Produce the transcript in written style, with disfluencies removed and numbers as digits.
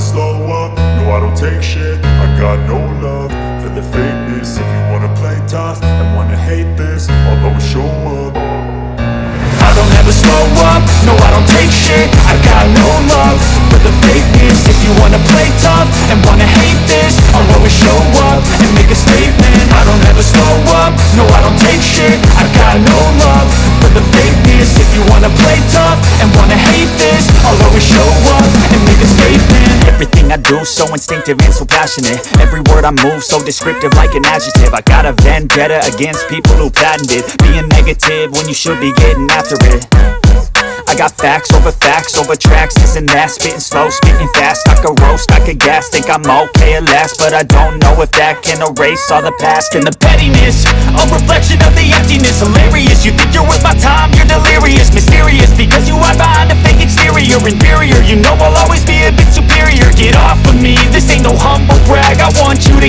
slow up, no I don't take shit. I got no love for the fakeness. If you wanna play tough and wanna hate this, I'll always show up. I don't ever slow up, no I don't take shit. I got no love for the fakeness. If you wanna play tough and wanna hate this, I'll always show up and make a statement. I don't ever slow up, no I don't take shit. I got no love for the fakeness. If you wanna play tough and wanna hate this, I'll always show up and make a statement. Everything I do so instinctive and so passionate. Every word I move so descriptive like an adjective. I got a vendetta against people who patented being negative when you should be getting after it. I got facts over tracks, this and that. Spitting slow, spitting fast, I could roast, I could gas. Think I'm okay at last, but I don't know if that can erase all the past. And the pettiness, a reflection of the emptiness. Hilarious, you think you're worth my time, you're delirious. Mysterious, because you hide behind a fake exterior. Inferior, you know I'll always be a bit superior. Get off of me, this ain't no humble brag. I want you